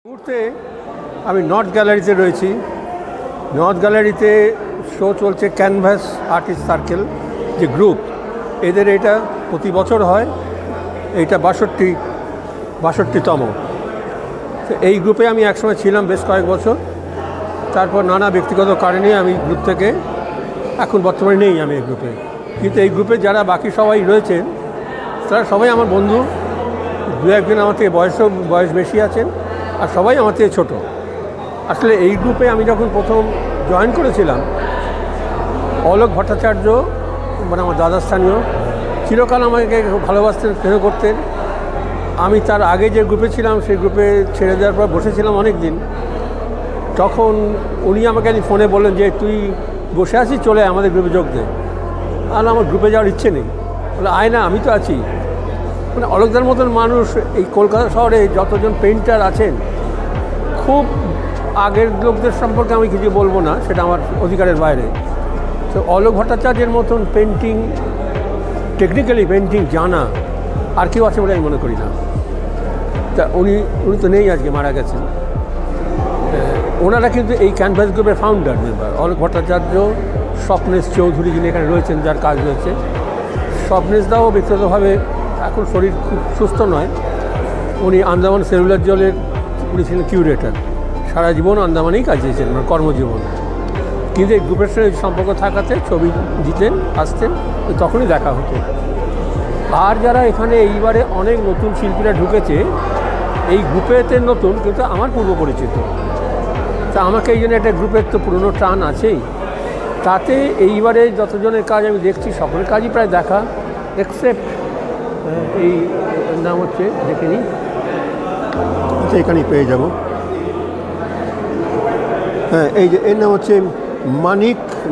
মুহূর্তে আমি নর্থ গ্যালারিতে রয়েছি। নর্থ গ্যালারিতে শো চলছে ক্যানভাস আর্টিস্ট সার্কেল যে গ্রুপ, এদের এটা প্রতি বছর হয়, এইটা 62তম। তো এই গ্রুপে আমি একসময় ছিলাম বেশ কয়েক বছর, তারপর নানা ব্যক্তিগত কারণে আমি গ্রুপ থেকে এখন বর্তমানে নেই আমি এই গ্রুপে। কিন্তু এই গ্রুপে যারা বাকি সবাই রয়েছেন তারা সবাই আমার বন্ধু, দু একজন আমার থেকে বয়স বেশি আছেন, আর সবাই আমার থেকে ছোটো। আসলে এই গ্রুপে আমি যখন প্রথম জয়েন করেছিলাম, অলোক ভট্টাচার্য মানে আমার দাদা স্থানীয়, চিরকাল আমাকে ভালোবাসতেন, স্নেহ করতেন। আমি তার আগে যে গ্রুপে ছিলাম সেই গ্রুপে ছেড়ে দেওয়ার পর বসেছিলাম অনেক দিন। তখন উনি আমাকে ফোনে বললেন যে তুই বসে আছিস, চলে আমাদের গ্রুপে যোগ দে। আর আমার গ্রুপে যাওয়ার ইচ্ছে নেই, বলে আয় না, আমি তো আছি। মানে অলোকদার মতন মানুষ এই কলকাতা শহরে যতজন পেইন্টার আছেন, খুব আগের লোকদের সম্পর্কে আমি কিছু বলবো না, সেটা আমার অধিকারের বাইরে। তো অলোক ভট্টাচার্যের মতন পেন্টিং, টেকনিক্যালি পেন্টিং জানা আর কেউ আছে বলে আমি মনে করি না। তা উনি তো নেই, আজকে মারা গেছেন। ওনারা কিন্তু এই ক্যানভাস গ্রুপের ফাউন্ডার মেম্বার। অলোক ভট্টাচার্য, স্বপ্নেশ চৌধুরী যিনি এখানে রয়েছেন, যার কাজ রয়েছে। স্বপ্নেশদাও ব্যক্তিগতভাবে এখন শরীর খুব সুস্থ নয়, উনি আন্দামান সেলুলার জলের উনি ছিলেন কিউরেটার, সারা জীবন আন্দামানেই কাজ দিয়েছেন, মানে কর্মজীবন। কিন্তু এই গ্রুপের সঙ্গে সম্পর্ক থাকাতে ছবি দিতেন, আসতেন, তখনই দেখা হতো। আর যারা এখানে এইবারে অনেক নতুন শিল্পীরা ঢুকেছে এই গ্রুপেতে, নতুন কিন্তু আমার পূর্ব পরিচিত। তা আমাকে এই জন্য একটা গ্রুপের তো পুরনো টান আছেই। তাতে এইবারে যতজনের কাজ আমি দেখছি সকলের কাজই প্রায় দেখা, এক্সেপ্ট এই নাম হচ্ছে, দেখে নিই, এখানেই পেয়ে যাব। হ্যাঁ, এই যে এর নাম হচ্ছে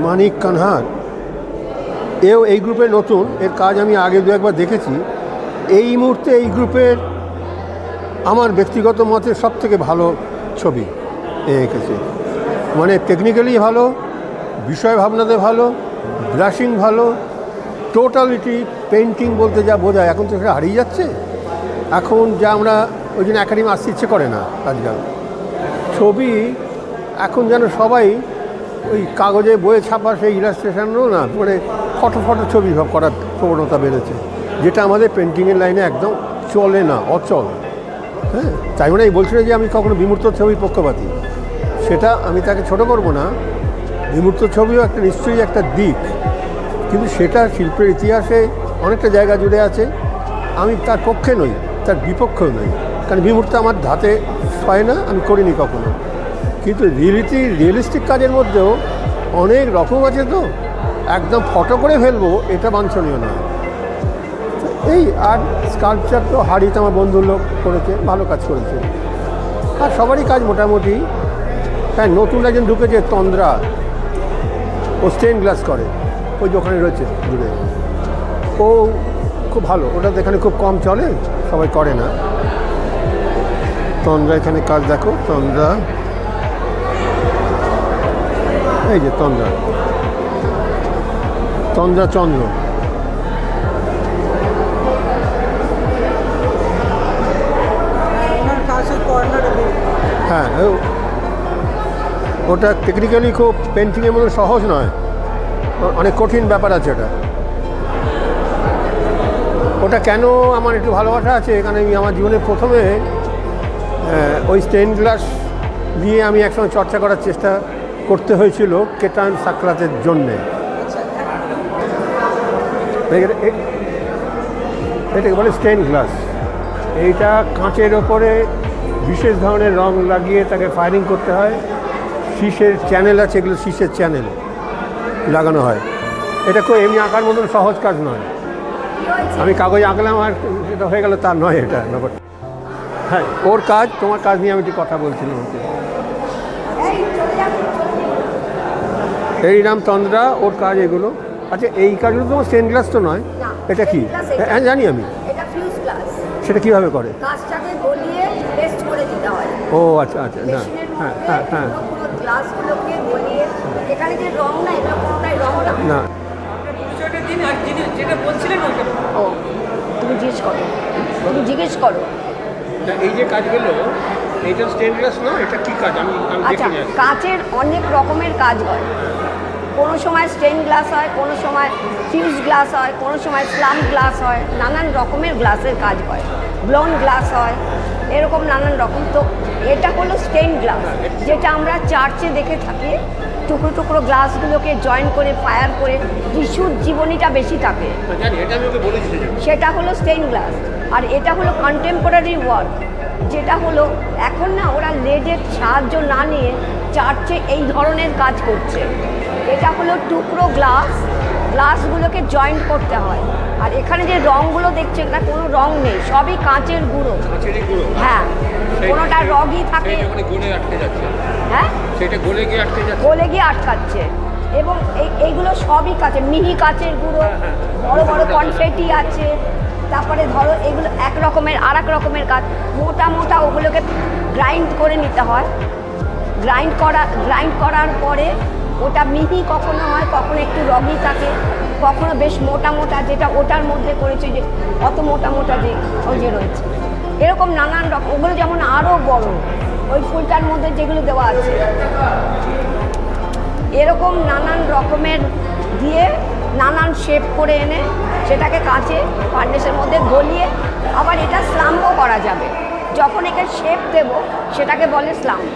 মানিক কানহার। এও এই গ্রুপে নতুন, এর কাজ আমি আগে দু একবার দেখেছি। এই মুহূর্তে এই গ্রুপের আমার ব্যক্তিগত মতে সব থেকে ভালো ছবি এঁকেছে। মানে টেকনিক্যালি ভালো, বিষয় ভাবনাতে ভালো, ব্রাশিং ভালো, টোটালিটি পেন্টিং বলতে যা বোঝায় এখন তো সেটা হারিয়ে যাচ্ছে। এখন যা আমরা ওই জন্য একাডেমি আসতে ইচ্ছে করে না আজকাল। ছবি এখন যেন সবাই ওই কাগজে বইয়ে ছাপা সেই ইলাস্ট্রেশনও না, মানে ফটো ছবি সব করার প্রবণতা বেড়েছে, যেটা আমাদের পেন্টিংয়ের লাইনে একদম চলে না, অচল। হ্যাঁ, তাই মানে এই বলছিল যে আমি কখনো বিমূর্ত ছবির পক্ষপাতী, সেটা আমি তাকে ছোট করব না। বিমূর্ত ছবিও একটা নিশ্চয়ই একটা দিক, কিন্তু সেটা শিল্পের ইতিহাসে অনেকটা জায়গা জুড়ে আছে। আমি তার পক্ষে নই, তার বিপক্ষেও নই, কারণ বিমূর্ত আমার ধাতে হয় না, আমি করিনি কখনো। কিন্তু রিয়েলিস্টিক কাজের মধ্যেও অনেক রকম আছে, তো একদম ফটো করে ফেলবো এটা বাঞ্ছনীয় নয়। এই আর স্কাল্পচার তো হাড়িত আমার বন্ধুর লোক করেছে, ভালো কাজ করেছে। আর সবারই কাজ মোটামুটি। হ্যাঁ, নতুন একজন ঢুকেছে তন্দ্রা, ও স্টেন গ্লাস করে, ওই দোকানে রয়েছে দূরে, ও খুব ভালো। ওটা এখানে খুব কম চলে, সবাই করে না। তন্দ্রা এখানে কাজ দেখো, তন্দ্রা, এই যে তন্দ্রা চন্দ্র। হ্যাঁ, ওটা টেকনিক্যালি খুব পেন্টিংয়ের মধ্যে সহজ নয়, অনেক কঠিন ব্যাপার আছে ওটা কেন আমার একটু ভালোবাসা আছে, এখানে আমি আমার জীবনে প্রথমে ওই স্টেন গ্লাস নিয়ে আমি একসময় চর্চা করার চেষ্টা করতে হয়েছিল কেটান সাকরাতের জন্যে। এটাকে বলে স্টেন গ্লাস। এইটা কাঁচের ওপরে বিশেষ ধরনের রং লাগিয়ে তাকে ফায়ারিং করতে হয়। শীষের চ্যানেল আছে, এগুলো শীষের চ্যানেল লাগানো হয়। এটা খুব এমনি আঁকার মতন সহজ কাজ নয়। আমি কাগজে আঁকলাম আর এটা হয়ে গেল, তার নয় এটা ব্যাপারটা। হ্যাঁ, ওর কাজ, তোমার কাজ নিয়ে আমি একটু কথা বলছিলাম ওকে। এই নাম তন্দ্রা, ওর কাজ এগুলো। আচ্ছা, এই কাজগুলো তোমার স্টেন গ্লাস তো নয়, এটা কি? হ্যাঁ জানি আমি। সেটা কীভাবে করে? ও আচ্ছা, না, হ্যাঁ, না, তুমি জিজ্ঞেস করো। এই যে কাজগুলো এটা স্টেন গ্লাস না, এটা কি কাজ আমি আচ্ছা, দেখিনি। কাচের অনেক রকমের কাজ হয়। কোনো সময় স্টেন গ্লাস হয়, কোনো সময় ফিউজ গ্লাস হয়, কোনো সময় স্লাম গ্লাস হয়, নানান রকমের গ্লাসের কাজ হয়, ব্লোন গ্লাস হয়, এরকম নানান রকম। তো এটা হলো স্টেন গ্লাস, যেটা আমরা চার্চে দেখে থাকি। টুকরো টুকরো গ্লাসগুলোকে জয়েন করে ফায়ার করে যিশুর জীবনীটা বেশি থাকে, সেটা হলো স্টেন গ্লাস। আর এটা হলো কন্টেম্পোরারি ওয়ার্ক, যেটা হলো এখন না ওরা লেডের সাহায্য না নিয়ে চার্চে এই ধরনের কাজ করছে। এটা হলো টুকরো গ্লাসগুলোকে জয়েন্ট করতে হয়। আর এখানে যে রঙগুলো দেখছেন, এটা কোনো রং নেই, সবই কাঁচের গুঁড়ো। হ্যাঁ, কোনোটা রগই থাকে, হ্যাঁ সেটা গলে গিয়ে আটকাচ্ছে। এবং এইগুলো সবই কাঁচের, মিহি কাঁচের গুঁড়ো, বড় বড় কনফেটি আছে। তারপরে ধরো এগুলো এক রকমের, আর এক রকমের কাজ, মোটা মোটা ওগুলোকে গ্রাইন্ড করে নিতে হয়। গ্রাইন্ড করার পরে ওটা মিহি কখনো হয়, কখনো একটু রগি থাকে, কখনো বেশ মোটা মোটা, যেটা ওটার মধ্যে করেছে যে অত মোটা মোটা যে ওই যে রয়েছে, এরকম নানান রকম। ওগুলো যেমন আরও বড়, ওই ফুলটার মধ্যে যেগুলো দেওয়া আছে, এরকম নানান রকমের দিয়ে নানান শেপ করে এনে সেটাকে কাঁচে ফার্নেসের মধ্যে গলিয়ে আবার এটা স্লাম্পও করা যাবে। যখন একে শেপ দেব সেটাকে বলে স্লাম্প।